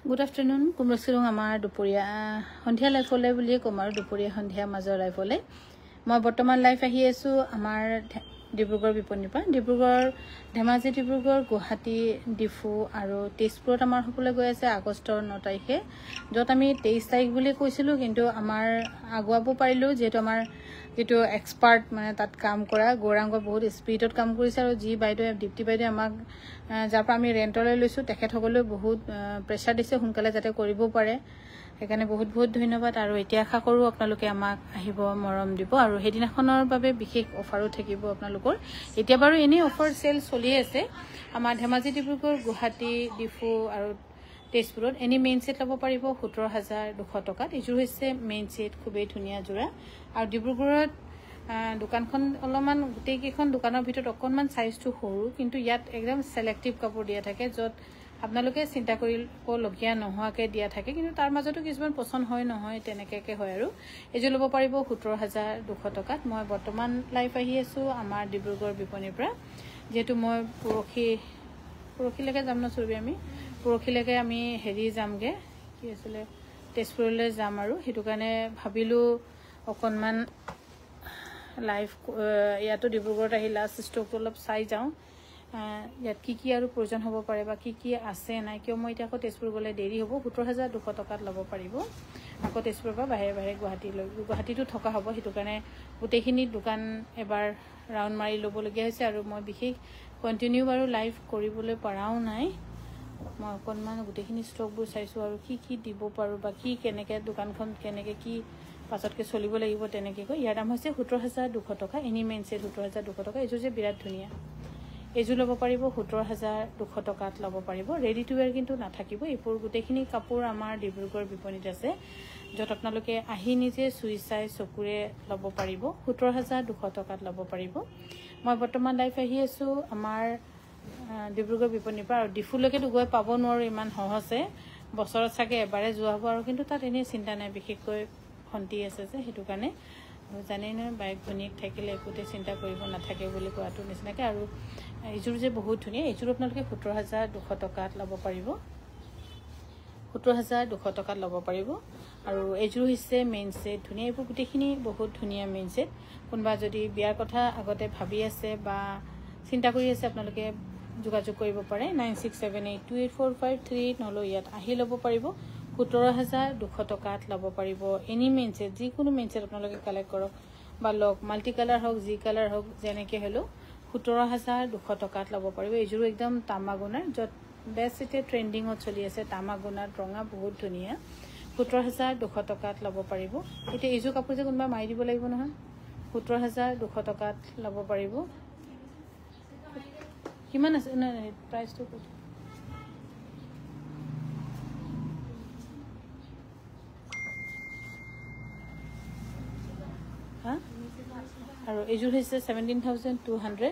Good afternoon. Kumrosirung amar dupuria honthia life ole buliye komar dupuria honthia major life ole. Moi bortoman life ahi asu amar Dibrugarh biponi pa. Dibrugarh Dhemaji Dibrugarh Guwahati Difu aru Tezpurot amar hokole goi ase Agostor 9 tarikhe. Jot ami 23 tarik buli koisilu kintu amar aguabo parilu jeto amar যেটো expert মানে তাত কাম কৰা গোৰাংগ বহুত স্পিডত কাম কৰিছে আৰু জি বাইদেউ ডিপটি বাইদেউ আমাক যাৰ পৰা আমি ৰেন্টলৈ লৈছো তেখেতসকলে বহুত প্ৰেছাৰ দিছে সোনকালে যাতে কৰিব পাৰে সেইকাৰণে বহুত বহুত ধন্যবাদ আৰু এতিয়া আশা কৰো আপোনালোকে আমাক আহিব মৰম দিব আৰু হেদিনাখনৰ বাবে বিশেষ অফাৰো থাকিব আপোনালোকৰ এতিয়া বাৰু এনে অফাৰ সেল চলি আছে আমাৰ ধেমাজি ডিব্ৰুগড় গুৱাহাটী ডিফু আৰু তেজপুৰত এনি মেইন সেট লব পাৰিব 17200 টকাত এজুৰ হৈছে মেইন সেট খুবেই ধুনিয়া জোৰা আৰু ডিব্ৰুগড়ত দোকানখন অলমান গুটেই কেখন দোকানৰ ভিতৰত অকনমান সাইজটো সৰু কিন্তু ইয়াত একদম সিলেক্টিভ কাপোৰ দিয়া থাকে যত আপোনালোকে চিন্তা কৰিব লগিয়া নহোৱাকে দিয়া থাকে কিন্তু তাৰ মাজতো কিছুমান পছন্দ হয় নহয় তেনেকেকে হয় আৰু এজুৰ লব পাৰিব 17200 টকাত মই বৰ্তমান লাইভ আহি আছো আমাৰ ডিব্ৰুগড় বিপণীৰ পৰা যেটো মই পৰখিলৈকে যাম না চুৰবি আমি পৰখিলৈকে আমি হেৰি যামগে কি আছিল তেজপুৰলৈ যাম আৰু হেতু কাৰণে ভাবিলো অকনমান লাইভ ইয়াতো ডিব্ৰুগড়ত আহি লাষ্ট ষ্টক অলপ চাই যাওঁ ইয়াত কি আৰু প্ৰয়োজন হ'ব পাৰে বা কি আছে নাই কিয় মই এতিয়া তেজপুৰ গলে দেৰি হ'ব 17200 টকাত ল'ব পাৰিব আকৌ তেজপুৰৰ পৰা বাহিৰে বাহিৰে গুৱাহাটীটো থকা হ'ব হেতু কাৰণে গোটেইখিনি দোকান এবাৰ ৰাউন্ড মাৰি ল'বলগীয়া হৈছে আৰু মই বিশেষ কন্টিনিউ বাৰু লাইভ কৰিবলৈ পৰাও নাই মই অকনমান গোটেইখিনি ষ্টকবোৰ চাইছো আৰু কি দিব পাৰো বা কেনেকে দোকানখন কেনেকে কি পাছতকে চলিব লাগিব তেনেকে কই ইয়াৰ দাম হৈছে 17200 টকা এনি মেইন সেট 17200 টকা এজু যে বিৰাট ধুনিয়া এজু লব পাৰিব 17200 টকাত লব পাৰিব ৰেডি টু ওয়্যাৰ কিন্তু নাথাকিব এপুৰ গোটেইখিনি কাপোৰ আমাৰ ডিব্ৰুগড় বিপণীত আছে যত আপোনালোকে আহি নিজে সুই চাই চকুৰে লব পাৰিব 17200 টকাত লব পাৰিব মই বৰ্তমান লাইভ আহি আছো আমাৰ ডিব্ৰুগড় বিপণীৰ পৰা আৰু ডিফুলৈকে গৈ পাব নোৱাৰো ইমান সহজে বছৰত চাগে এবাৰে যোৱা হ'ব আৰু কিন্তু তাত এনে চিন্তা নাই বিশেষকৈ ফন্তি আছে যে হেতু কাৰণে জানেই ন বাইক ভনিক থাকিলে একোতে চিন্তা কৰিব নাথাকে বুলি কোৱাটো নিচিনাকে আৰু এজুৰ যে বহুত ধুনিয়া এজুৰ আপোনালোকে 17200 টকাত লব পাৰিব 17200 টকাত লব পাৰিব আৰু এজুৰ হৈছে মেইন সেট ধুনিয়া এই গোটেইখিনি বহুত ধুনিয়া মেইন সেট কোনবা যদি বিয়াৰ কথা আগতে ভাবি আছে বা চিন্তা কৰি আছে আপোনালোকে যোগাযোগ কৰিব পাৰে 9678284538 নহলো ইয়াত আহি লব পাৰিব 17200 টকাত লব পাৰিব এনি মেইন সেট যিকোনো মেইন সেট আপোনালোকে কালেক্ট কৰক বা লক মাল্টি কালাৰ হওক জি কালাৰ হওক যেনেকে হলো 17200 টকাত লব পাৰিব এজুৰ একদম তামাগুনাৰ যত বেষ্ট এতে ট্ৰেন্ডিংত চলি আছে তামাগুনাৰ ৰঙা বহুত ধুনিয়া 17200 টকাত লব পাৰিব এতিয়া এজু কাপোৰ যে কোনবা মাৰি দিব লাগিব নহয় 17200 টকাত লব পাৰিব কিমান আছে না প্ৰাইসটো আৰু এজুৰ হৈছে 17200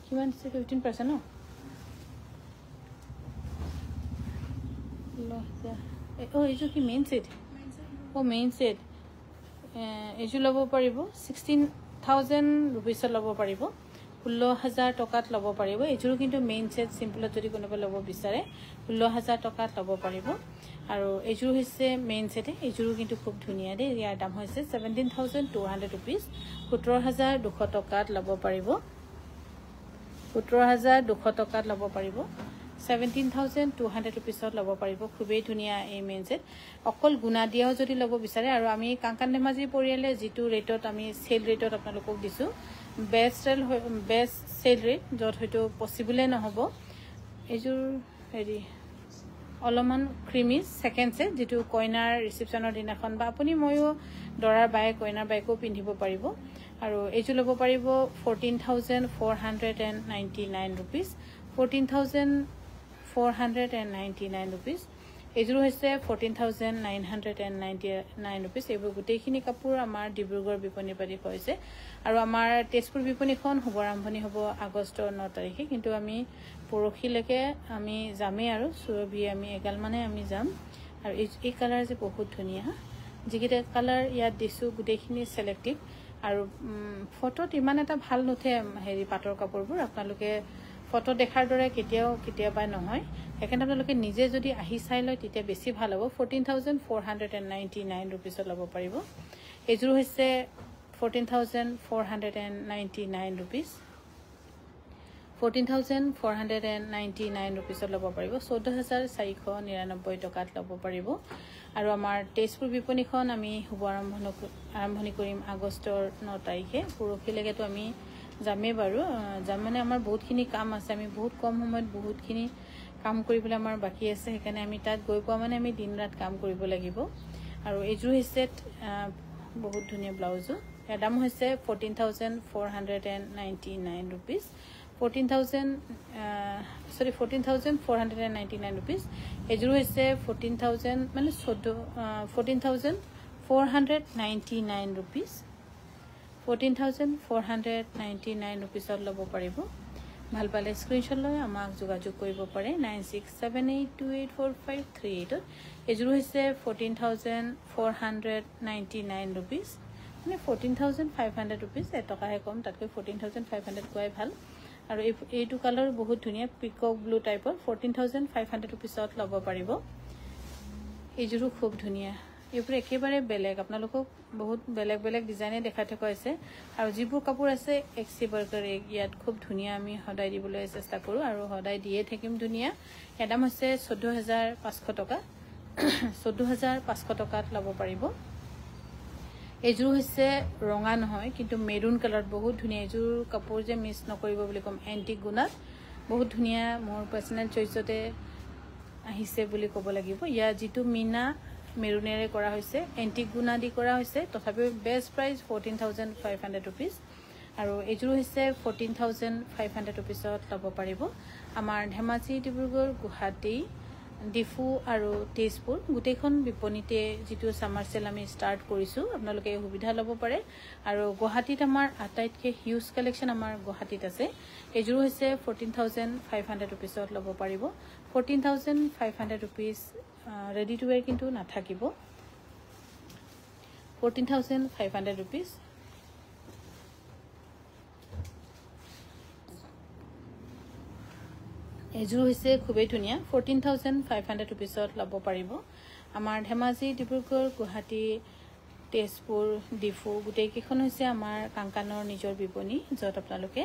কিমান আছে 15% ন এজু কি মেইন সেট মেইন সেট এজু লব পাৰিব 16000 रुपीस লব পাৰিব 16000 টকাত লব পাৰিব এজুৰ কিন্তু মেইন সেট সিম্পলত যদি কোনোবা লব বিচাৰে 16000 টকাত লব পাৰিব আৰু এজুৰ হৈছে মেইন সেট এজুৰ কিন্তু খুব ধুনিয়া দে ইয়াৰ দাম হৈছে 17200 रुपीस 17200 টকাত লব পাৰিব 17200 টকাত লব পাৰিব 17200 रुपीस লব পাৰিব খুবেই ধুনিয়া এই মেইন সেট অকল গুনা দিয়াও যদি লব বিচাৰে আৰু আমি কাংকান ধেমাজি পৰিয়ালে যেটো ৰেটত আমি সেল ৰেটত আপোনালোকক দিছো বেষ্ট সেল ৰেট যত হয়তো পসিবলে নহব এজুৰ হেৰি অলমান ক্ৰিমি সেকেন্ড সেট যেটো কইনাৰ ৰিসেপশনৰ দিনাখন বা আপুনি ময়ো দৰাৰ বাই কইনাৰ বাইকো পিন্ধিব পাৰিব আৰু এজু লব পাৰিব 14499 रुपीस 14499 रुपीस এজুৰ হৈছে 14999 रुपीस এইবোৰ গোটেইখিনি কাপোৰ আমাৰ ডিব্ৰুগড় বিপণী পাৰি হৈছে আৰু আমাৰ তেজপুৰ বিপণীখন হ'ব আৰম্ভণি হ'ব আগষ্টৰ 9 তাৰিখে কিন্তু আমি পৰখিলৈকে আমি যামে আৰু সুৰভি আমি এগাল মানে আমি যাম আৰু এই কালাৰ যে বহুত ধুনিয়া যিকেইটা কালাৰ ইয়াত দিছো গোটেইখিনি সিলেক্টিভ আৰু ফটোত ইমান এটা ভাল নুঠে হেৰি পাটৰ কাপোৰবোৰ আপোনালোকে ফটো দেখাৰ দৰে কেতিয়াবা নহয় সেইকাৰণে আপোনালোকে নিজে যদি আহি চাই লয় তেতিয়া বেছি ভাল হ'ব 14,499 rupeesত ল'ব পাৰিব এযোৰ হৈছে 14,499 rupees 14,499 rupeesত ল'ব পাৰিব 14,499 টকাত ল'ব পাৰিব আৰু আমাৰ তেজপুৰ বিপণীখন আমি শুভ আৰম্ভণি কৰিম আগষ্টৰ 9 তাৰিখে পৰহিলৈকেতো আমি যামেই বাৰু যাম মানে আমাৰ বহুতখিনি কাম আছে আমি বহুত কম সময়ত বহুতখিনি কাম কৰিবলৈ আমাৰ বাকি আছে সেইকাৰণে আমি তাত গৈ পোৱা মানে আমি দিন ৰাত কাম কৰিব লাগিব আৰু এইযোৰ হৈছে বহুত ধুনীয়া ব্লাউজো ইয়াৰ দাম হৈছে 14,499 rupees 14,499 rupees এইযোৰ হৈছে 14,000 মানে 14,499 rupees 14,499 rupeesত ল'ব পাৰিব ভাল পালে স্ক্ৰিনশ্বট লৈ আমাক যোগাযোগ কৰিব পাৰে 9678284538 এইযোৰ হৈছে 14,499 rupees মানে 14,500 rupees এটকাহে কম তাতকৈ 14,500 কোৱাই ভাল আৰু এইটো কালাৰ বহুত ধুনীয়া পিকক ব্লু টাইপৰ 14,500 rupeesত ল'ব পাৰিব এইযোৰো খুব ধুনীয়া এইবোৰ একেবাৰে বেলেগ আপোনালোকক বহুত বেলেগ ডিজাইনে দেখাই থকা হৈছে আৰু যিবোৰ কাপোৰ আছে এক্সিবাৰ্কাৰ ইয়াত খুব ধুনীয়া আমি সদায় দিবলৈ চেষ্টা কৰোঁ আৰু সদায় দিয়ে থাকিম ধুনীয়া ইয়াৰ দাম হৈছে 14,500 টকা 14,500 টকাত ল'ব পাৰিব এইযোৰ হৈছে ৰঙা নহয় কিন্তু মেৰুন কালাৰ বহুত ধুনীয়া এইযোৰ কাপোৰ যে মিছ নকৰিব বুলি ক'ম এন্টিক গুণাত বহুত ধুনীয়া মোৰ পাৰ্চনেল চইচতে আহিছে বুলি ক'ব লাগিব ইয়াৰ যিটো মিনা মেৰুনেৰে কৰা হৈছে এন্টিক গুণা দি কৰা হৈছে তথাপিও বেষ্ট প্ৰাইচ 14,500 rupees আৰু এইযোৰ হৈছে 14,500 rupeesত ল'ব পাৰিব আমাৰ ধেমাজি ডিব্ৰুগড় গুৱাহাটী ডিফু আৰু তেজপুৰ গোটেইখন বিপণীতে যিটো সামাৰ সেল আমি ষ্টাৰ্ট কৰিছো আপোনালোকে সুবিধা ল'ব পাৰে আৰু গুৱাহাটীত আমাৰ আটাইতকৈ হিউজ কালেকশ্যন আমাৰ গুৱাহাটীত আছে এইযোৰ হৈছে 14,500 rupeesত ল'ব পাৰিব 14,500 rupees ready to wear কিন্তু নাথাকিব 14,500 rupees এইযোৰ হৈছে খুবেই ধুনীয়া 14,500 rupeesত ল'ব পাৰিব আমাৰ ধেমাজি ডিব্ৰুগড় গুৱাহাটী তেজপুৰ ডিফু গোটেইকেইখন হৈছে আমাৰ কাংকানৰ নিজৰ বিপণী য'ত আপোনালোকে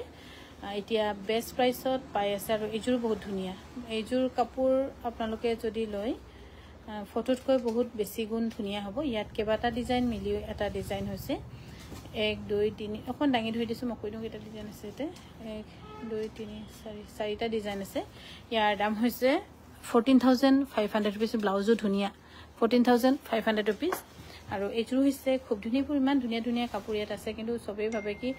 এতিয়া বেষ্ট প্ৰাইচত পাই আছে আৰু এইযোৰ বহুত ধুনীয়া এইযোৰ কাপোৰ আপোনালোকে যদি লয় ফটোতকৈ বহুত বেছি গুণ ধুনীয়া হ'ব ইয়াত কেইবাটা ডিজাইন মিলি এটা ডিজাইন হৈছে 1 2 3 অকণ দাঙি ধৰি দিছোঁ মই কৈ দিওঁ কেইটা ডিজাইন আছে এতে 1 2 3 4 চাৰিটা ডিজাইন আছে ইয়াৰ দাম হৈছে 14,500 rupees ব্লাউজো ধুনীয়া 14,500 rupees আৰু এইযোৰ হৈছে খুব ধুনীয়াবোৰ ইমান ধুনীয়া কাপোৰ ইয়াত আছে কিন্তু সবেই ভাবে কি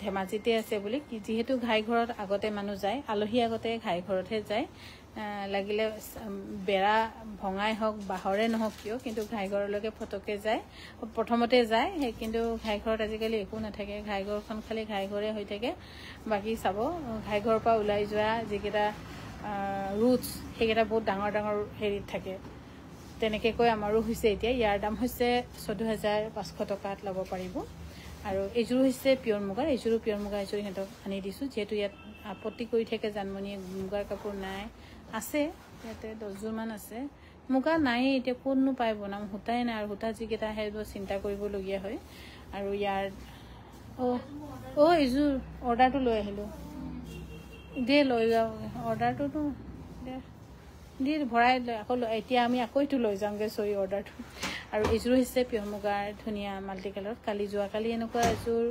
ধেমাজিতে আছে বুলি যিহেতু ঘাই ঘৰত আগতে মানুহ যায় আলহী আগতে ঘাই ঘৰতহে যায় লাগিলে বেৰা ভঙাই হওক বাহৰে নহওক কিয় কিন্তু ঘাই ঘৰলৈকে ফটকে যায় প্ৰথমতে যায় কিন্তু ঘাই ঘৰত আজিকালি একো নাথাকে ঘাই ঘৰখন খালি ঘাই ঘৰে হৈ থাকে বাকি চাব ঘাই ঘৰৰ পৰা ওলাই যোৱা যিকেইটা ৰুটছ সেইকেইটা বহুত ডাঙৰ হেৰিত থাকে তেনেকৈ কৈ আমাৰো হৈছে এতিয়া ইয়াৰ দাম হৈছে 14,500 টকাত ল'ব পাৰিব আৰু এইযোৰ হৈছে পিয়ৰ মুগাৰ এইযোৰো পিয়ৰ মুগা এইযোৰ সিহঁতক আনি দিছোঁ যিহেতু ইয়াত আপত্তি কৰি থাকে জানমণিয়ে মুগাৰ কাপোৰ নাই আছে ইয়াতে 10যোৰমান আছে মুগা নাই এতিয়া কোননো পাই বনাম সূতাই নাই আৰু সূতা যিকেইটা আহে চিন্তা কৰিবলগীয়া হয় আৰু ইয়াৰ এইযোৰ অৰ্ডাৰটো লৈ আহিলোঁ দে লৈ যাওঁ অৰ্ডাৰটোতো দি ভৰাই আকৌ এতিয়া আমি আকৌ এইটো লৈ যাওঁগৈ চৰি অৰ্ডাৰটো আৰু এইযোৰ হৈছে পিয়ৰ মুগাৰ ধুনীয়া মাল্টি কালাৰত যোৱাকালি এনেকুৱা এযোৰ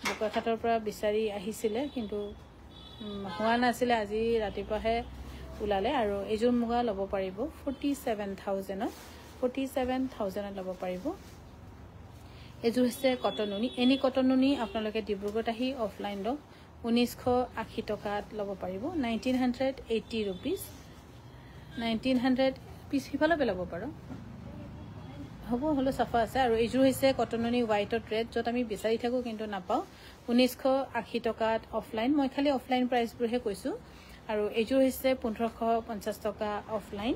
বোকাখাটৰ পৰা বিচাৰি আহিছিলে কিন্তু হোৱা নাছিলে আজি ৰাতিপুৱাহে ওলালে আৰু এইযোৰ মুগা ল'ব পাৰিব 47,000ত ল'ব পাৰিব এইযোৰ হৈছে কটন নুনি এনি কটন নুনি আপোনালোকে ডিব্ৰুগড়ত আহি অফলাইন লওক 1980 টকাত ল'ব পাৰিব 1980 rupees 1900 পিছ সিফালে পেলাব পাৰোঁ হ'ব হ'লেও চাফা আছে আৰু এইযোৰ হৈছে কটন নুনি হোৱাইটত ৰেড য'ত আমি বিচাৰি থাকোঁ কিন্তু নাপাওঁ 1980 টকাত অফলাইন মই খালি অফলাইন প্ৰাইচবোৰহে কৈছোঁ আৰু এইযোৰ হৈছে 1550 টকা অফলাইন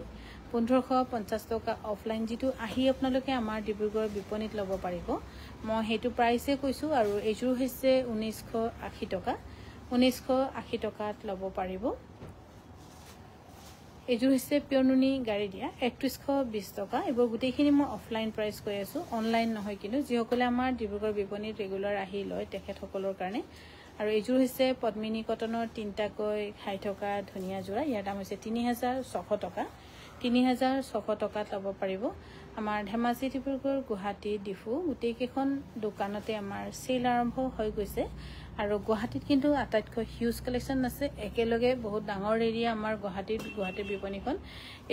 1550 টকা অফলাইন যিটো আহি আপোনালোকে আমাৰ ডিব্ৰুগড় বিপণীত ল'ব পাৰিব মই সেইটো প্ৰাইচে কৈছোঁ আৰু এইযোৰ হৈছে 1980 টকা 1980 টকাত ল'ব পাৰিব এইযোৰ হৈছে পিয়নুনি গাড়ী দিয়া 3120 টকা এইবোৰ গোটেইখিনি মই অফলাইন প্ৰাইচ কৈ আছো অনলাইন নহয় কিন্তু যিসকলে আমাৰ ডিব্ৰুগড় বিপণীত ৰেগুলাৰ আহি লয় তেখেতসকলৰ কাৰণে আৰু এইযোৰ হৈছে পদ্মিনী কটনৰ তিনটাকৈ খাই থকা ধুনিয়া জোৰা ইয়াৰ দাম হৈছে 3600 টকা 3600 টকাত ল'ব পাৰিব আমাৰ ধেমাজি ডিব্ৰুগড় গুৱাহাটী ডিফু গোটেইকেইখন দোকানতে আমাৰ সেল আৰম্ভ হৈ গৈছে আৰু গুৱাহাটীত কিন্তু আটাইতকৈ হিউজ কালেকশন আছে একেলগে বহুত ডাঙৰ এৰিয়া আমাৰ গুৱাহাটী বিপণীখন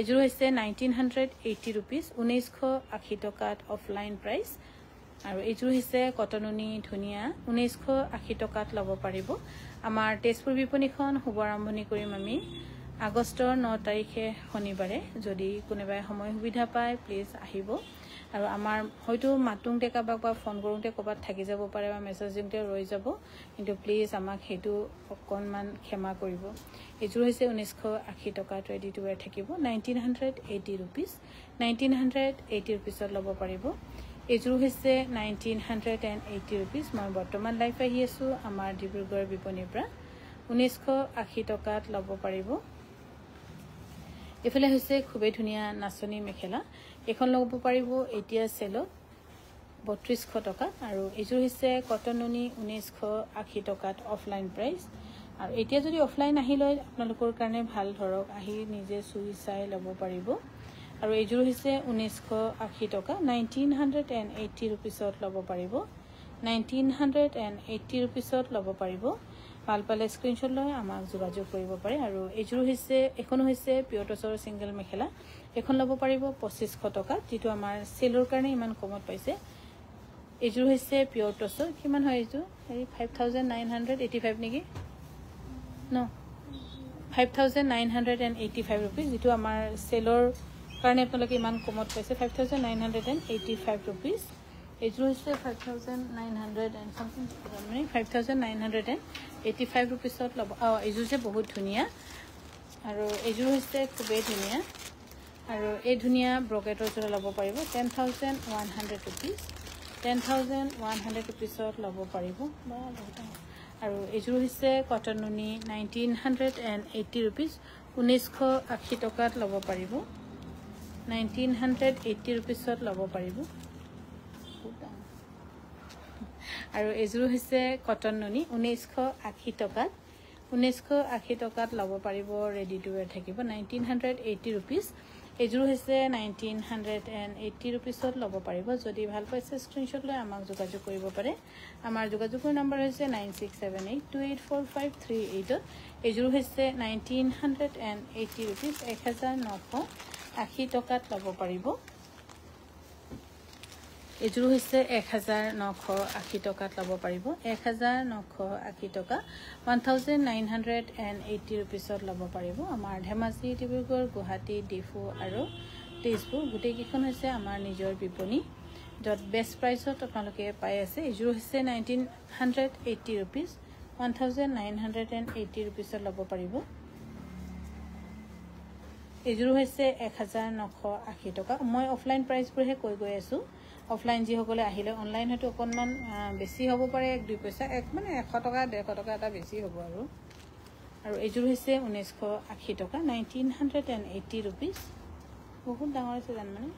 এযোৰ হৈছে 1980 रुपीस 1980 টকাত অফলাইন প্ৰাইস আৰু এযোৰ হৈছে কটননি ধুনিয়া 1980 টকাত ল'ব পাৰিব আমাৰ তেজপুৰ বিপণীখন শুভ আৰম্ভণি কৰিম আমি আগষ্টৰ 9 তাৰিখে শনিবাৰে যদি কোনোবাই সময় সুবিধা পায় প্লিজ আহিব আৰু আমাৰ হয়তো মাতুং টেকা বা ফোন কৰোতে কবাত থাকি যাব পাৰে বা মেছেজিংতে ৰৈ যাব কিন্তু প্লিজ আমাক হেতু অকনমান ক্ষমা কৰিব এযোৰ হৈছে 1980 টকা ৰেডি টু ওয়্যাৰ থাকিব 1980 रुपीस 1980 रुपीसত ল'ব পাৰিব এযোৰ হৈছে 1980 रुपीस মই বৰ্তমান লাইভ আহি আছো আমাৰ ডিব্ৰুগড় বিপণীৰ পৰা 1980 টকাত ল'ব পাৰিব এফালে হৈছে খুবেই ধুনিয়া নাচনী মেখেলা এখন ল'ব পাৰিব এতিয়া সেলত 3200 টকা আৰু এযোৰ হৈছে কটননি 1980 টকাত অফলাইন প্ৰাইস আৰু এতিয়া যদি অফলাইন আহি লয় আপোনালোকৰ কাৰণে ভাল ধৰক আহি নিজে চুই চাই ল'ব পাৰিব আৰু এযোৰ হৈছে 1980 টকা 1980 रुपीसত ল'ব পাৰিব 1980 रुपीसত ল'ব পাৰিব ভাল পালে স্ক্ৰিনশ্বট লৈ আমাক যোগাযোগ কৰিব পাৰে আৰু এযোৰ হৈছে এখন হৈছে পিয়ৰটছৰ সিঙ্গেল মেখেলা এখন ল'ব পাৰিব 2500 টকা যেটো আমাৰ সেলৰ কাৰণে ইমান কমত পাইছে এযোৰ হৈছে পিয়ৰটছৰ কিমান হয় এযোৰ 5985 নেকি ন 5985 रुपीस যেটো আমাৰ সেলৰ কাৰণে আপোনালোকে ইমান কমত পাইছে 5985 रुपीस এযোৰ হৈছে 5900 and something 5985 रुपीसত ল'ব এযোৰ যে বহুত ধুনিয়া আৰু এযোৰ হৈছে খুবেই ধুনিয়া আৰু এই ধুনিয়া ব্ৰকেটৰ জোৰা ল'ব পাৰিব 10100 रुपीस 10100 रुपीसত ল'ব পাৰিব আৰু এযোৰ হৈছে কটননি 1980 रुपीस 1980 টকাত ল'ব পাৰিব 1980 रुपीसত ল'ব পাৰিব আৰু এযোৰ হৈছে কটননি 1980 টকাত 1980 টকাত ল'ব পাৰিব ৰেডি টু ওয়্যাৰ থাকিব 1980 रुपीस এযোৰ হৈছে 1980 रुपीसত ল'ব পাৰিব যদি ভাল পাইছে স্ক্ৰিনশ্বট লৈ আমাক যোগাযোগ কৰিব পাৰে আমাৰ যোগাযোগৰ নম্বৰ হৈছে 9678284538 এযোৰ হৈছে 1980 रुपीस 1980 টকাত ল'ব পাৰিব এযোৰ হৈছে 1980 টকাত ল'ব পাৰিব 1980 টকা 1980 रुपीसত ল'ব পাৰিব আমাৰ ধেমাজি ডিব্ৰুগড় গুৱাহাটী ডিফু আৰু তেজপুৰ গোটেইকেইখন হৈছে আমাৰ নিজৰ বিপণী যত বেষ্ট প্ৰাইচত আপোনালোকে পাই আছে এযোৰ হৈছে 1980 रुपीस 1980 रुपीसত ল'ব পাৰিব এযোৰ হৈছে 1980 টকা মই অফলাইন প্ৰাইস বোৰহে কৈ গৈ আছো অফলাইন যি সকলে আহিলে অনলাইন হয়তো অকনমান বেছি হ'ব পাৰে 1-2 পইচা মানে 100 টকা 150 টকা এটা বেছি হ'ব আৰু এযোৰ হৈছে 1980 টকা 1980 रुपीस বহুত ডাঙৰ আছে জান মানে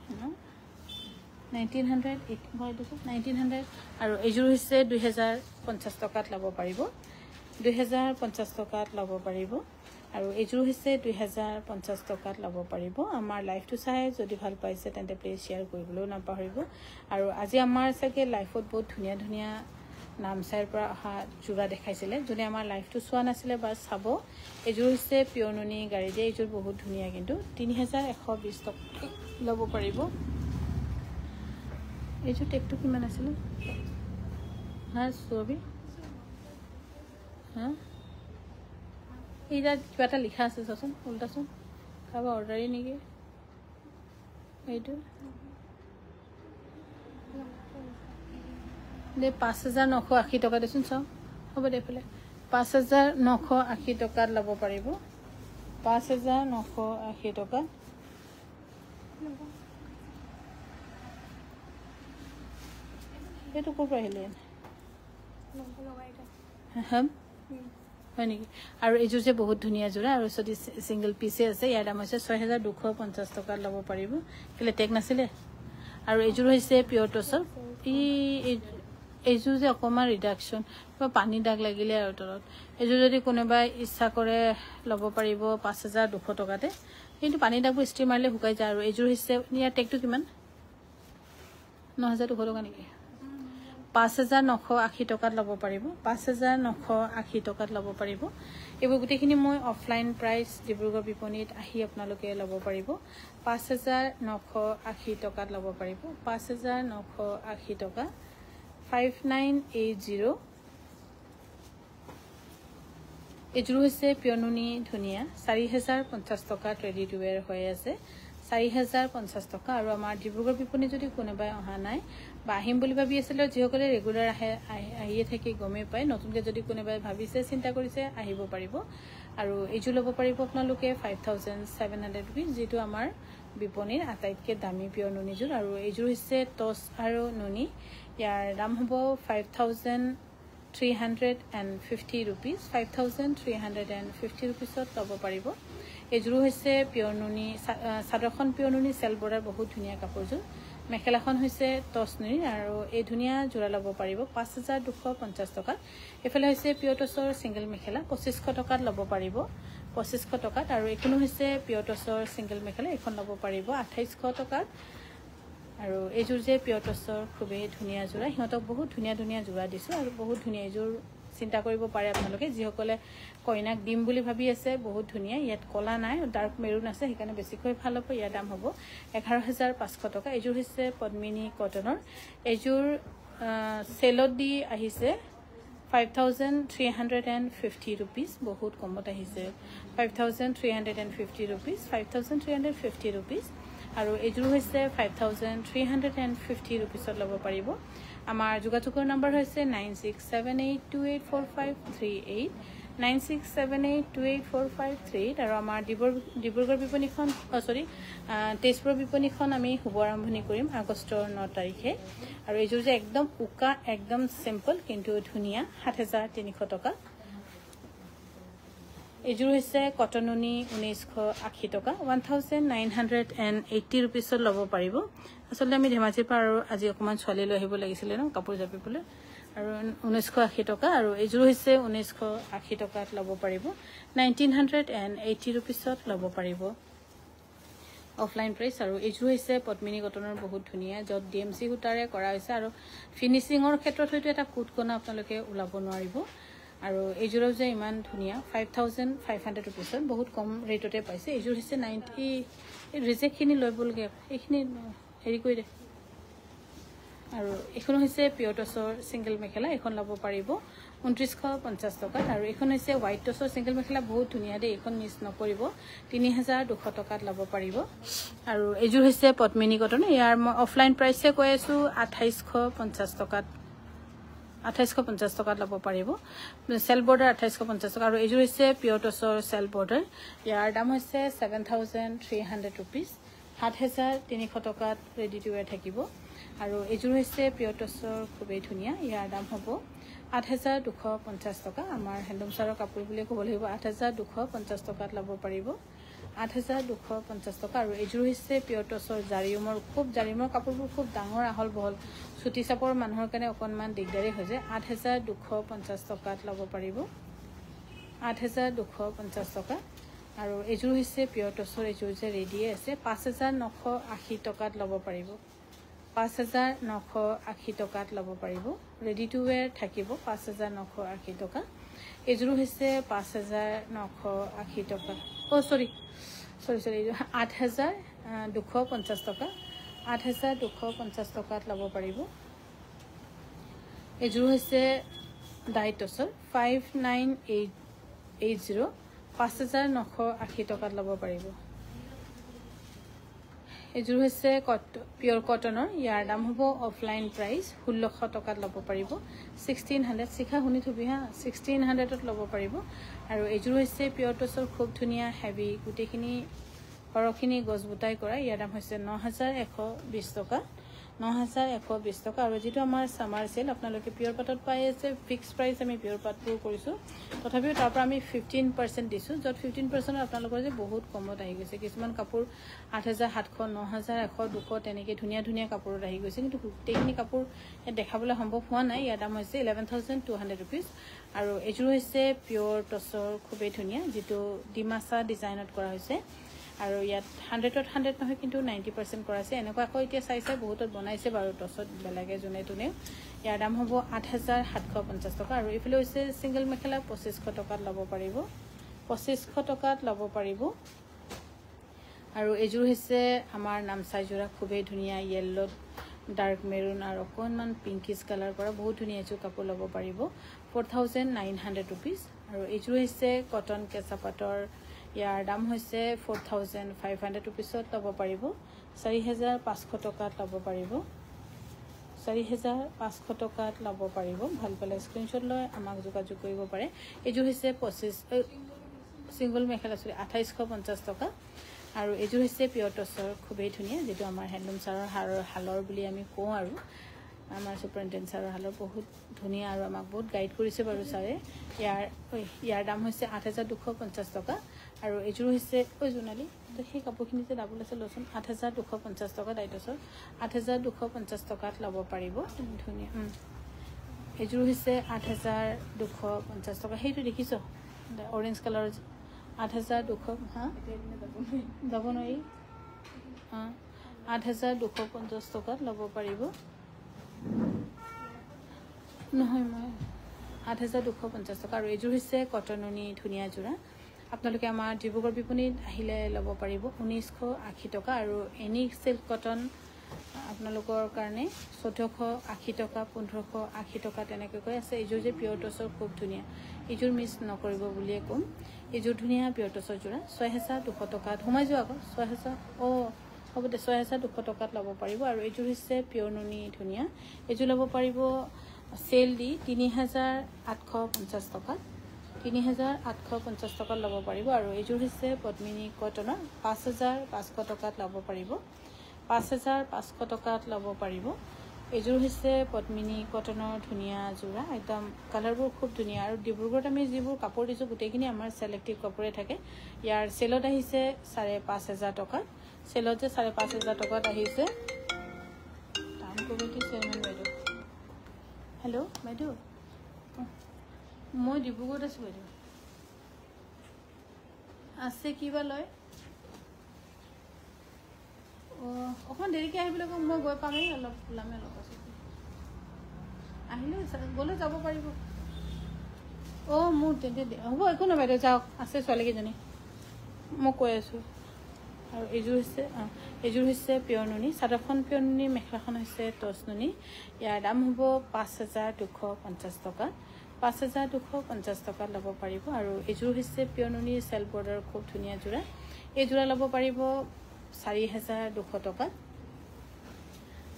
1900 আৰু এযোৰ হৈছে 2050 টকাত ল'ব পাৰিব 2050 টকাত ল'ব পাৰিব আৰু এযোৰ হৈছে 2050 টকাত ল'ব পাৰিব আমাৰ লাইভটো চাই যদি ভাল পাইছে তেন্তে প্লিজ শেয়াৰ কৰিবলৈ নাপাহৰিব আৰু আজি আমাৰ সাকে লাইভত বহুত ধুনিয়া ধুনিয়া নামচাইৰ পৰা অহা জোৰা দেখাইছিলে যদি আমাৰ লাইভটো চোৱা নাছিলে বা চাব এযোৰ হৈছে পিয়নুনি গাড়ী দিয়ে এযোৰ বহুত ধুনিয়া কিন্তু 3120 টকা ল'ব পাৰিব এযোৰ টেকটো কিমান আছিল হা সবি হা এইটা কিবা এটা লিখা আছে চাচোন উল্টাচোন কাবা অৰ্ডাৰি নেকি এইটো দে 5980 টকা দেচোন চাও হ'ব দে ফলে 5980 টকাত ল'ব পাৰিব 5980 টকা এইটো ক'ৰ পৰা আহিলে হম হয় নেকি আৰু এইযোৰ যে বহুত ধুনীয়া যোৰা আৰু যদি সিঙ্গল পিসে আছে ইয়াৰ দাম হৈছে 6250 টকাত ল'ব পাৰিব কেলে টেগ নাছিলে আৰু এইযোৰ হৈছে পিয়ৰ টছৰ এইযোৰ যে অকমান ৰিডাকশন পানী দাগ লাগিলে আৰু তলত এইযোৰ যদি কোনোবাই ইচ্ছা কৰে ল'ব পাৰিব 5200 টকাতে কিন্তু পানী দাগবোৰ ষ্ট্ৰিম মাৰিলে শুকাই যায় আৰু এইযোৰ হৈছে ইয়াৰ টেগটো কিমান 9200 টকা নেকি 5980 টকাত ল'ব পাৰিব 5980 টকাত ল'ব পাৰিব এইবোৰ গুটেখিনি মই অফলাইন প্ৰাইস ডিব্ৰুগড় বিপণীত আহি আপোনালোকে ল'ব পাৰিব 5980 টকাত ল'ব পাৰিব 5980 টকা 5980 এইযোৰ হৈছে পিয়নুনি ধুনিয়া 4050 টকাত ৰেডি টু ওয়্যাৰ হৈ আছে 4050 টকা আৰু আমাৰ ডিব্ৰুগড় বিপণী যদি কোনোবাই অহা নাই বা আহিম বুলি ভাবি আছিল যিসকলে ৰেগুলাৰ আহিয়ে থাকি গমে পায় নতুনকৈ যদি কোনোবাই ভাবিছে চিন্তা কৰিছে আহিব পাৰিব আৰু এইযোৰ ল'ব পাৰিব আপোনালোকে 5700 रुपीस যেটো আমাৰ বিপণীৰ আটাইতকৈ দামী পিয়ৰ নুনিযোৰ আৰু এইযোৰ হৈছে টছ আৰু নুনি ইয়াৰ দাম হ'ব 5350 रुपीस 5350 रुपीसত ল'ব পাৰিব এইযোৰ হৈছে পিয়ৰ নুনি সাদৰখন পিয়ৰ নুনি সেল বৰ্ডাৰ বহুত ধুনীয়া কাপোৰযোৰ মেখেলাখন হৈছে টছ নুনি আৰু এই ধুনীয়া জোৰা ল'ব পাৰিব 5250 টকা এফালে হৈছে পিয়ৰ টছৰ সিঙ্গেল মেখেলা 2500 টকাত ল'ব পাৰিব 2500 টকাত আৰু এখনো হৈছে পিয়ৰ টছৰ সিঙ্গেল মেখেলা এখন ল'ব পাৰিব 2800 টকাত আৰু এইযোৰ যে পিয়ৰ টছৰ খুবেই ধুনীয়া জোৰা হিহঁতক বহুত ধুনীয়া জোৰা দিছো আৰু বহুত ধুনীয়া এইযোৰ চিন্তা কৰিব পাৰে আপোনালোকে যিসকলে কইনাক দিম বুলি ভাবি আছে বহুত ধুনীয়া ইয়াত কলা নাই ডাৰ্ক মেৰুন আছে সেইকাৰণে বেছিকৈ ভাল হ'ব ইয়াৰ দাম হ'ব 11500 টকা এইযোৰ হৈছে পদ্মিনী কটনৰ এইযোৰ সেলত দি আহিছে 5350 रुपीस बहुत कमत আহিছে 5350 रुपीस 5350 रुपीस আৰু এইযোৰ হৈছে 5350 रुपीसত ল'ব পাৰিব আমাৰ যোগাযোগৰ নম্বৰ হৈছে 9678284538 9678284538 আৰু আমাৰ ডিব্ৰুগড় বিপণীখন তেজপুৰ বিপণীখন আমি শুভ আৰম্ভণি কৰিম আগষ্টৰ 9 তাৰিখে আৰু এইযোৰ যে একদম উকা একদম সিম্পল কিন্তু ধুনীয়া 7300 টকা এইযোৰ হৈছে কটননি 1980 টকা 1980 रुपीसত ল'ব পাৰিব আসলে আমি ধেমাজিৰ পৰা আৰু আজি অকমান ছোৱালী লৈ আহিব লাগিছিল ন কাপোৰ জাপিবলৈ আৰু 1980 টকা আৰু এইযোৰ হৈছে 1980 টকাত ল'ব পাৰিব 1980 रुपीसত ল'ব পাৰিব অফলাইন প্ৰাইস আৰু এইযোৰ হৈছে পদ্মিনী কটনৰ বহুত ধুনীয়া যত ডিএমসি সূতাৰে কৰা হৈছে আৰু ফিনিশিংৰ ক্ষেত্ৰত হয়তো এটা কুটকনা আপোনালোকে উলাব নোৱাৰিব আৰু এইযোৰও যে ইমান ধুনীয়া 5500 रुपीसত বহুত কম ৰেটতে পাইছে এইযোৰ হৈছে 90 এই ৰিজেক্টখিনি লৈ বলগে এইখিনি হেৰি কৰি দে আৰু এখন হৈছে পিয়ৰ টছৰ সিঙ্গেল মেখেলা এখন ল'ব পাৰিব 2950 টকা আৰু এখন হৈছে হোৱাইট টছৰ সিঙ্গেল মেখেলা বহুত ধুনীয়া দে এখন মিছ নকৰিব 3200 টকাত ল'ব পাৰিব আৰু এইযোৰ হৈছে পদ্মিনী কটন ইয়াৰ অফলাইন প্ৰাইসে কৈ আছো 2850 টকাত 2850 টকাত ল'ব পাৰিব সেল বৰ্ডাৰ 2850 টকা আৰু এইযোৰ হৈছে পিয়ৰ টছৰ সেল বৰ্ডাৰ ইয়াৰ দাম হৈছে 7300 रुपीस 7300 টকাত ৰেডি টু ওয়্যাৰ থাকিব আৰু এইযোৰ হৈছে পিয়ৰ টছৰ খুবেই ধুনীয়া ইয়াৰ দাম হ'ব 8250 টকা আমাৰ হেণ্ডলুম সাৰৰ কাপোৰ বুলি ক'ব লাগিব 8250 টকাত ল'ব পাৰিব 8250 টকা আৰু এইযোৰ হৈছে পিয়ৰ টছৰ জাৰিমৰ খুব জাৰিমৰ কাপোৰবোৰ খুব ডাঙৰ আহল বহল ছুটি চাপৰ মানুহৰ কাৰণে অকনমান দিগদাৰি হৈ যায় 8250 টকাত ল'ব পাৰিব 8250 টকা আৰু এইযোৰ হৈছে পিয়ৰ টছৰ এইযোৰ যে ৰেডি আছে 5980 টকাত ল'ব পাৰিব 5980 টকাত ল'ব পাৰিব ৰেডি টু ওয়্যাৰ থাকিব 5980 টকা এইযোৰ হৈছে 5980 টকা সৰি 8250 টকা 8250 টকাত ল'ব পাৰিব এইযোৰ হৈছে ডাইটছৰ 5980 5980 টকাত ল'ব পাৰিব এইযোৰ হৈছে পিয়ৰ কটনৰ ইয়াৰ দাম হ'ব অফলাইন প্ৰাইস 1600 টকাত ল'ব পাৰিব 1600 শিখা শুনি থবি হা 1600ত ল'ব পাৰিব আৰু এইযোৰ হৈছে পিয়ৰ টছৰ খুব ধুনীয়া হেভি গুটেখিনি সৰখিনি গছবুটাই কৰা ইয়াৰ দাম হৈছে 9120 টকা 9120 টকা আৰু যেটো আমাৰ সামাৰ সেল আপোনালোকে পিওৰ পাটত পাই আছে ফিক্স প্ৰাইস আমি পিওৰ পাটটো কৰিছো তথাপিও তাৰ পৰা আমি 15% দিছো যত 15% আপোনালোকৰ যে বহুত কমত আহি গৈছে কিছুমান কাপোৰ 8700 9100 200 তেনেকে ধুনিয়া ধুনিয়া কাপোৰত আহি গৈছে কিন্তু গোটেইখিনি কাপোৰ দেখাবলৈ সম্ভৱ হোৱা নাই ইয়াৰ দাম হৈছে 11200 rupees আৰু এজোৰ হৈছে পিওৰ টসৰ খুবেই ধুনিয়া যেটো ডিমাসা ডিজাইনত কৰা হৈছে আৰু ইয়াত 100ত 100 নহয় কিন্তু 90% কৰা আছে এনেকুৱা আকৌ এতিয়া চাইছে বহুতত বনাইছে বাৰু টসত বেলাগে জনে তুনে ইয়াৰ দাম হ'ব 8750 টকা আৰু ইফালে হৈছে সিঙ্গেল মেখেলা 2500 টকাত লব পাৰিব 2500 টকাত লব পাৰিব আৰু এজোৰ হৈছে আমাৰ নামচাই জোৰা খুবেই ধুনিয়া ইয়েলো ডাৰ্ক মেৰুন আৰ অকনমান পিঙ্কিশ কালাৰ কৰা বহুত ধুনিয়া এজোৰ কাপোৰ লব পাৰিব 4900 rupees আৰু এজোৰ হৈছে কটন কেঁচাপাটৰ ইয়াৰ দাম হৈছে 4500 rupeesত লব পাৰিব 4500 টকাত লব পাৰিব 4500 টকাত লব পাৰিব ভাল পালে স্ক্ৰিনশট লৈ আমাক যোগাযোগ কৰিব পাৰে এজোৰ হৈছে 25 সিঙ্গল মেখেলা 2850 টকা আৰু এজোৰ হৈছে পিওৰ টসৰ খুবেই ধুনিয়া যেটো আমাৰ হ্যান্ডলুম সাৰৰ হালৰ বুলি আমি কওঁ আৰু আমাৰ সুপাৰিনটেন্ডেন্ট সাৰৰ হালৰ বহুত ধুনিয়া আৰু আমাক বহুত গাইড কৰিছে বাৰু সাৰে ইয়াৰ দাম হৈছে 8250 টকা আৰু এজোৰ হৈছে ওই জোনালি সেই কাপোৰখিনি যে ডাবল আছে লচোন 8250 টকা ডাইটছৰ 8250 টকাত লব পাৰিব ধুনিয়া এজোৰ হৈছে 8250 টকা সেইটো দেখিছো অৰেঞ্জ কালাৰ 8200 হা যাব নাই 8250 টকাত লব পাৰিব নহয় মই 8250 টকা আৰু এজোৰ হৈছে কটননি ধুনিয়া জোৰা আপোনালোকে আমাৰ ডিব্ৰুগড় বিপণীত আহিলে লব পাৰিব 1980 টকা আৰু এনি সিল্ক কটন আপোনালোকৰ কাৰণে 1480 টকা 1580 টকা তেনেকৈ কৈ আছে এজোৰ যে পিওৰ টসৰ খুব ধুনিয়া এজোৰ মিস নকৰিব বুলিয়ে কম এজোৰ ধুনিয়া পিওৰ টসৰ জোৰা 6200 টকাত সোমাই যোৱা আকৌ 6000 ও হ'ব দে 6200 টকাত লব পাৰিব আৰু এজোৰ হৈছে পিওৰ নুনি ধুনিয়া এজোৰ লব পাৰিব সেল দি 3850 টকা 3850 টকাত লব পাৰিব আৰু এজোৰ হৈছে পদ্মিনী কটনৰ 5500 টকাত লব পাৰিব 5500 টকাত লব পাৰিব এজোৰ হৈছে পদ্মিনী কটনৰ ধুনিয়া জোৰা একদম কালাৰবোৰ খুব ধুনিয়া আৰু ডিব্ৰুগড়ত আমি যিবোৰ কাপোৰ দিছো গোটেইখিনি আমাৰ সিলেক্টিভ কাপোৰে থাকে ইয়াৰ সেলত আহিছে 5500 টকা সেলত যে 5500 টকাত আহিছে দাম কমিটি চেয়াৰম্যান বাইদেউ হেল্ল' বাইদেউ মই ডিব্ৰুগড়ত আছো বাইদেউ আছে কিবা লয় অকমান দেৰিকে আহিবলৈ কম মই গৈ পামেই অলপ ওলামে অলপ আছে আহিলে গ'লে যাব পাৰিব মোৰ তেন্তে হ'ব একো নহয় বাইদেউ যাওক আছে ছোৱালীকেইজনী মই কৈ আছো আৰু এজোৰ হৈছে পিওৰ নুনি চাদৰখন পিওৰ নুনি মেখেলাখন হৈছে টস নুনি ইয়াৰ দাম হ'ব 5250 টকা 5250 টকাত লব পাৰিব আৰু এজোৰ হৈছে পিওৰ নুনি সেল বৰ্ডাৰ খুব ধুনিয়া জোৰা এই জোৰা লব পাৰিব 4200 টকা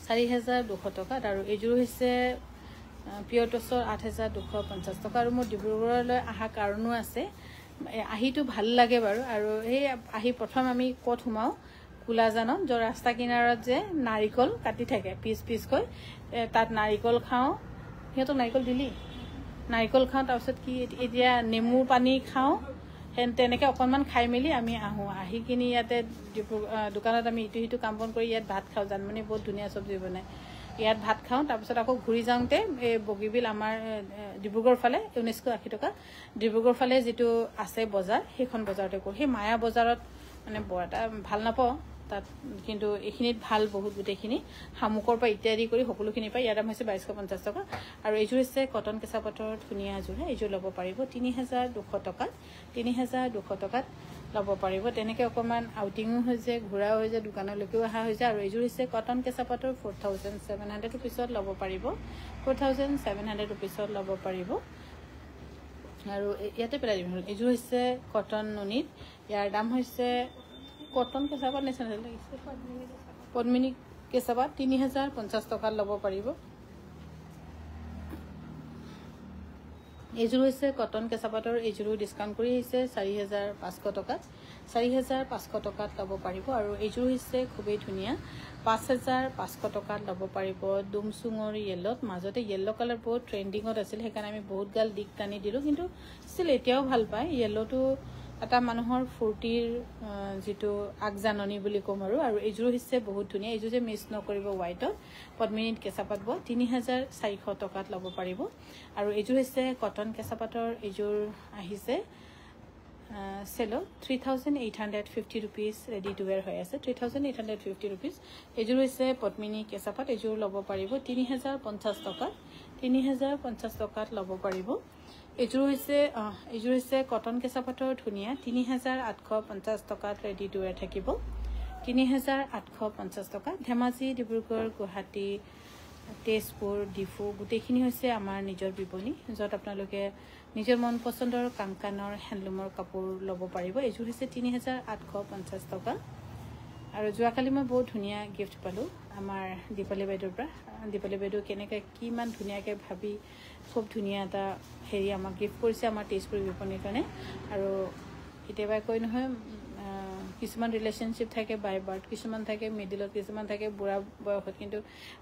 4200 টকাত আৰু এজোৰ হৈছে পিওৰ টসৰ 8250 টকা আৰু মোৰ ডিব্ৰুগড়লৈ আহা কাৰণো আছে আহিটো ভাল লাগে বাৰু আৰু এই আহি প্ৰথম আমি কত হুমাও কুলাজানত যৰ ৰাস্তা কিনাৰত যে নাৰিকল কাটি থাকে পিস পিস কৈ তাত নাৰিকল খাও হেতো নাৰিকল দিলি নাৰিকল খাও তাৰপিছত কি এতিয়া নেমু পানী খাও তেনেকে অকনমান খাই মেলি আমি আহো আহি কিনি ইয়াতে দোকানত আমি ইটো হিটো কাম বন কৰি ইয়াত ভাত খাও জানমনি বহুত ধুনিয়া সবজি বনাই ইয়াত ভাত খাও তাৰপিছত আকৌ ঘুৰি যাওঁতে এই বগীবিল আমাৰ ডিব্ৰুগড় ফালে 1980 টকা ডিব্ৰুগড় ফালে যেটো আছে বজাৰ সেইখন বজাৰতে কো সেই মায়া বজাৰত মানে বড়টা ভাল নাপাও তাত কিন্তু এখিনিত ভাল বহুত গুটেখিনি হামুকৰ পৰা ইত্যাদি কৰি সকলোখিনি পাই ইয়াৰ দাম হৈছে 2250 টকা আৰু এজোৰ হৈছে কটন কেঁচাপাটৰ ধুনিয়া জোৰা এজোৰ লব পাৰিব 3200 টকা 3200 টকাত লব পাৰিব তেনেকে অকমান আউটিংও হৈছে ঘোৰা হৈ যায় দোকানলৈকেও আহা হৈ যায় আৰু এজোৰ হৈছে কটন কেঁচাপাটৰ 4700 rupeesত লব পাৰিব 4700 rupeesত লব পাৰিব আৰু ইয়াতে পেলাই দিম এজোৰ হৈছে কটন নুনিত ইয়াৰ দাম হৈছে কটন কেঁচাপাট নিচিনা লাগিছে পদ্মিনী কেঁচাপাট 3050 টকাত লব পাৰিব এজোৰ হৈছে কটন কেঁচাপাটৰ এজোৰো ডিসকাউন্ট কৰি আহিছে 4500 টকাত 4500 টকাত লব পাৰিব আৰু এজোৰ হৈছে খুবেই ধুনিয়া 5500 টকাত ল'ব পাৰিব দুমচুঙৰ য়েল্লত মাজতে য়েল্লো কালাৰ বহুত ট্ৰেন্ডিঙত আছিল সেইকাৰণে আমি বহুত গাল দিক টানি দিলোঁ কিন্তু ষ্টিল এতিয়াও ভাল পায় য়েল্লোটো এটা মানুহৰ ফূৰ্তিৰ যেটো আগজাননী বুলি কম আৰু এইযোৰ হৈছে বহুত ধুনীয়া এইযোৰ যে মিছ নকৰিব হোৱাইটত পদ্মিনীত কেঁচাপাত বোৱা 3400 টকাত ল'ব পাৰিব আৰু এইযোৰ হৈছে কটন কেঁচাপাতৰ এইযোৰ আহিছে Cello 3850 rupees ready to wear hoy ase 3850 rupees ejur hoise potmini kesapat ejur lobo paribo 3050 toka 3050 tokat lobo paribo ejur hoise cotton kesapator dhunia 3850 tokat ready to wear thakibo 3850 toka dhemaji dibrugarh guwahati Tezpur Diphu গুটেখিনি হৈছে আমাৰ নিজৰ বিপণী যত আপোনালোকে নিজৰ মন পছন্দৰ কাংকানৰ হ্যান্ডলুমৰ কাপোৰ ল'ব পাৰিব এইযোৰ হৈছে 3850 টকা আৰু যোৱাকালি মই বহুত ধুনীয়া গিফট পালো আমাৰ দীপালি বাইদেউৰ পৰা দীপালি বাইদেউ কেনেকৈ কিমান ধুনীয়াকৈ ভাবি খুব ধুনীয়া এটা হেৰি আমাক গিফট কৰিছে আমাৰ তেজপুৰ বিপণীৰ কাৰণে আৰু কেতিয়াবা কৈ নহয় কিছুমান ৰিলেশনশিপ থাকে বাই বাৰ্থ কিছুমান থাকে মিডিলত কিছুমান থাকে বুঢ়া বয়সত কিন্তু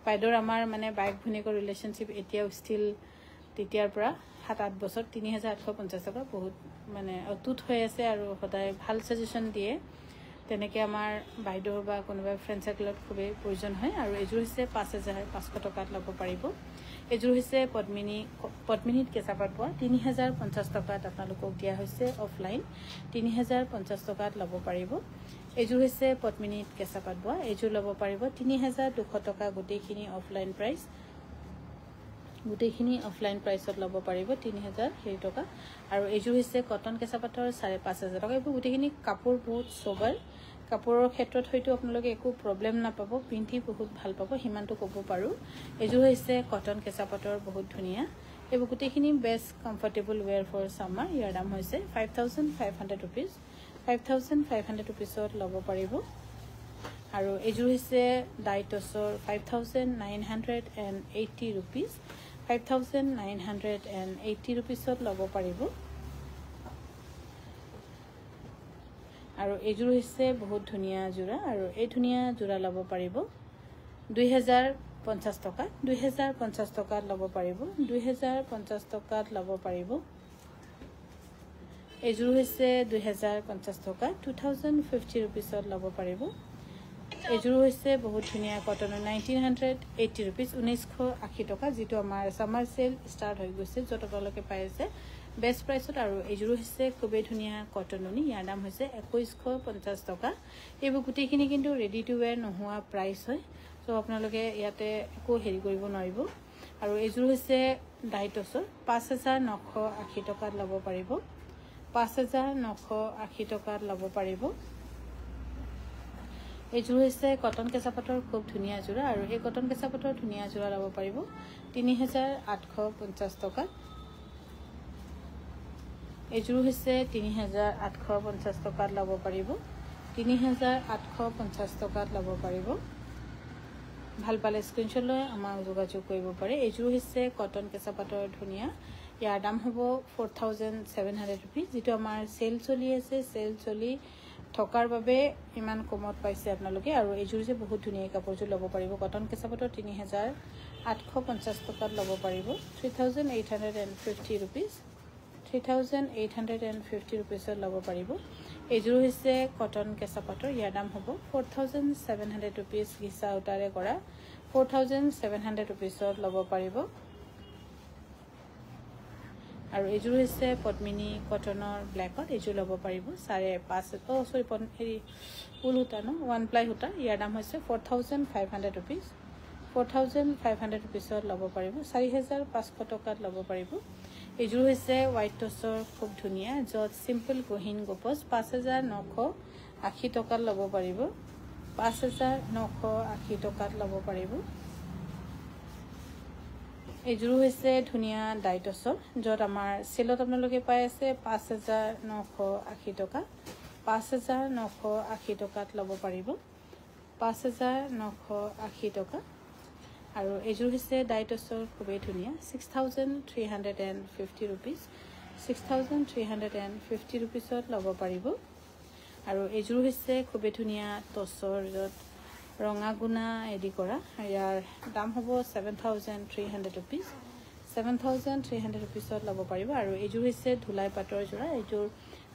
বাইদেউৰ আমাৰ মানে বাইক ভুনিকৰ ৰিলেশনশিপ এতিয়াও ষ্টিল তেতিয়াৰ পৰা 7-8 বছৰ 3850 টকা বহুত মানে অতুত হৈ আছে আৰু সদায় ভাল সাজেশন দিয়ে তেনেকৈ আমাৰ বাইদেউৰ বা কোনোবা ফ্ৰেণ্ড সাৰ্কেলত খুবেই প্ৰয়োজন হয় আৰু এইযোৰ হৈছে 5500 টকাত ল'ব পাৰিব এইযোৰ হৈছে পদ্মিনীত কেঁচাপাত বোৱা 3050 টকাত আপোনালোকক দিয়া হৈছে অফলাইন 3050 টকাত ল'ব পাৰিব এইযোৰ হৈছে পদ্মিনীত কেঁচাপাত বোৱা এইযোৰ ল'ব পাৰিব 3200 টকা গোটেইখিনি অফলাইন প্ৰাইস গুটেখিনি অফলাইন প্ৰাইসত ল'ব পাৰিব 3000 টকা আৰু এইযোৰ হৈছে কটন কেঁচাপাতৰ 5500 টকা এই গুটেখিনি কাপোৰ বহুত সোবৰ কাপোৰৰ ক্ষেত্ৰত হয়তো আপোনালোকে একো প্ৰবলেম নাপাব পিন্ধি বহুত ভাল পাব হিমানটো ক'ব পাৰো এইযোৰ হৈছে কটন কেঁচাপাতৰ বহুত ধুনীয়া এই গুটেখিনি best comfortable wear for summer ইয়াৰ দাম হৈছে 5500 rupees 5500 rupeesত ল'ব পাৰিব আৰু এইযোৰ হৈছে ডাইটছৰ 5980 rupees 5980 rupeesত ল'ব পাৰিব আৰু এইযোৰ হৈছে বহুত ধুনীয়া জোৰা আৰু এই ধুনীয়া জোৰা ল'ব পাৰিব 2050 টকা 2050 টকাত ল'ব পাৰিব 2050 টকাত ল'ব পাৰিব এইযোৰ হৈছে 2050 টকা 2050 rupeesত ল'ব পাৰিব এইযোৰ হৈছে বহুত ধুনীয়া কটনৰ 1980 rupees 1980 টকা যেটো আমাৰ সামাৰ সেল ষ্টাৰ্ট হৈ গৈছে যত আপোনালোকে পাই আছে বেষ্ট প্ৰাইসত আৰু এইযোৰ হৈছে খুবেই ধুনীয়া কটননি ইয়াৰ দাম হৈছে 2150 টকা এইবোৰ গুটেখিনি কিন্তু ৰেডি টু ওয়্যাৰ নোহোৱা প্ৰাইস হয় সো আপোনালোকে ইয়াতে একো হেৰি কৰিব নোৱাৰিব আৰু এইযোৰ হৈছে ডাইটছৰ 5980 টকাত ল'ব পাৰিব 5980 টকাত ল'ব পাৰিব এইযোৰ হৈছে কটন কেঁচাপাতৰ খুব ধুনীয়া জোৰা আৰু এই কটন কেঁচাপাতৰ ধুনীয়া জোৰা ল'ব পাৰিব 3850 টকা এইযোৰ হৈছে 3850 টকাত ল'ব পাৰিব 3850 টকাত ল'ব পাৰিব ভাল পালে স্ক্ৰিনশ্বট লৈ আমাক যোগাযোগ কৰিব পাৰে এইযোৰ হৈছে কটন কেঁচাপাতৰ ধুনীয়া ইয়াৰ দাম হ'ব 4700 rupees যেটো আমাৰ সেল চলি আছে সেল চলি থকাৰ বাবে ইমান কমত পাইছে আপোনালোকে আৰু এইযোৰ যে বহুত ধুনীয়া কাপোৰযোৰ ল'ব পাৰিব কটন কেঁচাপাতৰ 3850 টকাত ল'ব পাৰিব 3850 rupees 3850 rupeesত ল'ব পাৰিব এইযোৰ হৈছে কটন কেঁচাপাতৰ ইয়াৰ দাম হ'ব 4700 rupees গিছা উটাৰে কৰা 4700 rupeesত ল'ব পাৰিব আৰু এইযোৰ হৈছে পদ্মিনী কটনৰ ব্ল্যাকত এইযোৰ ল'ব পাৰিব 5.5 হেৰি ফুল হতা ন ওয়ান প্লাই হতা ইয়াৰ দাম হৈছে 4500 rupees 4500 rupeesত ল'ব পাৰিব 4500 টকাত ল'ব পাৰিব এইযোৰ হৈছে হোৱাইট টছৰ খুব ধুনীয়া যত সিম্পল গহিন গোপস 5980 টকাত ল'ব পাৰিব 5980 টকাত ল'ব পাৰিব এইযোৰ হৈছে ধুনীয়া ডাইটছৰ যত আমাৰ সেলত আপোনালোকে পাই আছে 5980 টকা 5980 টকাত ল'ব পাৰিব 5980 টকা আৰু এইযোৰ হৈছে ডাইটছৰ খুবেই ধুনীয়া 6350 rupees 6350 rupeesত ল'ব পাৰিব আৰু এইযোৰ হৈছে খুবেই ধুনীয়া টছৰ যত ৰঙাগুনা এডি কৰা ইয়াৰ দাম হ'ব 7,300 rupees 7,300 rupeesত ল'ব পাৰিব আৰু এইযোৰ হৈছে ধুলাই পাটৰ যোৰা এইযোৰ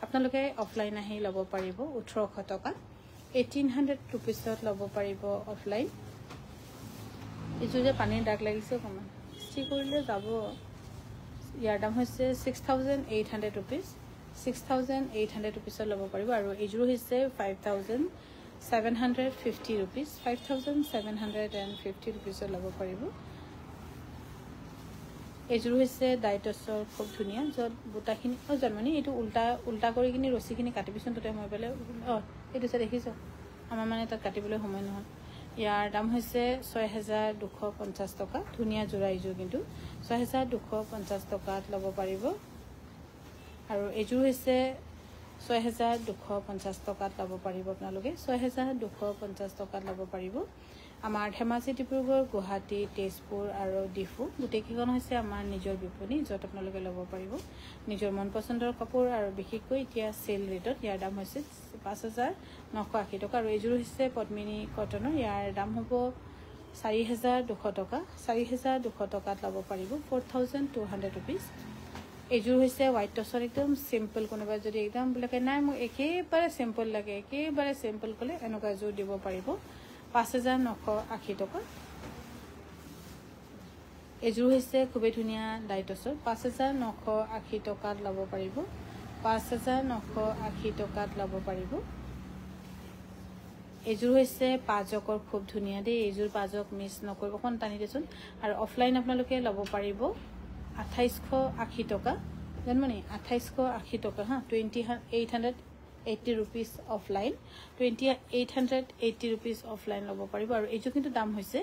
আপোনালোকে অফলাইন আহি ল'ব পাৰিব 1800 টকা 1800 rupeesত ল'ব পাৰিব অফলাইন এইযোৰ যে পানীৰ দাগ লাগিছে অকণমান ষ্টি কৰিলে যাব ইয়াৰ দাম হৈছে 6,800 rupees 6,800 rupeesত ল'ব পাৰিব আৰু এইযোৰ হৈছে 5,750 rupees 5,750 rupeesত ল'ব পাৰিব এইযোৰ হৈছে ডাইটছৰ খুব ধুনীয়া য'ত বুটাখিনি জানমানি এইটো উল্টা কৰি কিনি ৰছীখিনি কাটিবিচোন তাতে সময় পালে এইটো যে দেখিছ আমাৰ মানে তাত কাটিবলৈ সময় নহয় ইয়াৰ দাম হৈছে 6,250 টকা ধুনীয়া যোৰা এইযোৰ কিন্তু 6,250 টকাত ল'ব পাৰিব আৰু এইযোৰ হৈছে 6,250 টকাত ল'ব পাৰিব আপোনালোকে 6,250 টকাত ল'ব পাৰিব আমাৰ ধেমাজি ডিব্ৰুগড় গুৱাহাটী তেজপুৰ আৰু ডিফু গোটেইকেইখন হৈছে আমাৰ নিজৰ বিপণী য'ত আপোনালোকে ল'ব পাৰিব নিজৰ মন পচন্দৰ কাপোৰ আৰু বিশেষকৈ এতিয়া চেল ৰেটত ইয়াৰ দাম হৈছে 5,980 টকা আৰু এইযোৰ হৈছে পদ্মিনী কটনৰ ইয়াৰ দাম হ'ব 4,200 টকা 4,200 টকাত ল'ব পাৰিব 4,200 rupees এইযোৰ হৈছে হোৱাইট টছৰ একদম চিম্পল কোনোবাই যদি একদম বোলে নাই মোক একেবাৰে চিম্পল লাগে একেবাৰে চিম্পল ক'লে এনেকুৱা এযোৰ দিব পাৰিব 5,980 টকা এইযোৰ হৈছে খুবেই ধুনীয়া ডাইটছৰ 5,980 টকাত ল'ব পাৰিব 5,980 টকাত ল'ব পাৰিব এইযোৰ হৈছে পাজকৰ খুব ধুনীয়া দেই এইযোৰ পাজক মিছ নকৰিব অকণ টানি দেচোন আৰু অফলাইন আপোনালোকে ল'ব পাৰিব 2,880 টকা জানমানি 2,880 টকা হা 2,880 rupees অফলাইন 2,880 rupees অফলাইন ল'ব পাৰিব আৰু এইযোৰ কিন্তু দাম হৈছে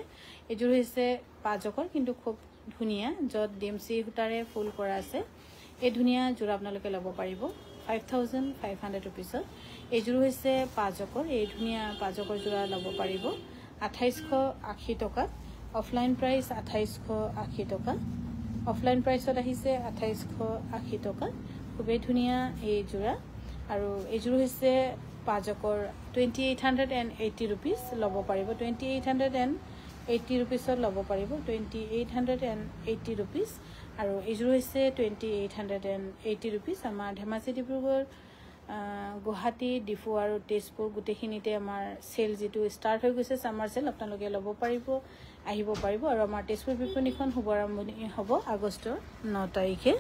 এইযোৰ হৈছে পাজকৰ কিন্তু খুব ধুনীয়া য'ত ডিমচি সূতাৰে ফুল কৰা আছে এই ধুনীয়া যোৰা আপোনালোকে ল'ব পাৰিব 5,500 rupeesত এইযোৰ হৈছে পাজকৰ এই ধুনীয়া পাজকৰ যোৰা ল'ব পাৰিব 2,880 টকাত অফলাইন প্ৰাইচ 2,880 টকা অফলাইন প্ৰাইচত আহিছে 2,880 টকা খুবেই ধুনীয়া এই যোৰা আৰু এইযোৰ হৈছে পাজকৰ 2,880 rupees ল'ব পাৰিব 2,880 rupeesত ল'ব পাৰিব 2,880 rupees আৰু এইযোৰ হৈছে 2,880 rupees আমাৰ ধেমাজি ডিব্ৰুগড় গুৱাহাটী ডিফু আৰু তেজপুৰ গোটেইখিনিতে আমাৰ চেল যিটো ষ্টাৰ্ট হৈ গৈছে সামাৰ চেল আপোনালোকে ল'ব পাৰিব আহিব পাৰিব আৰু আমাৰ তেজপুৰ বিপণীখন শুভ আৰম্ভণি হ'ব আগষ্টৰ 9 তাৰিখে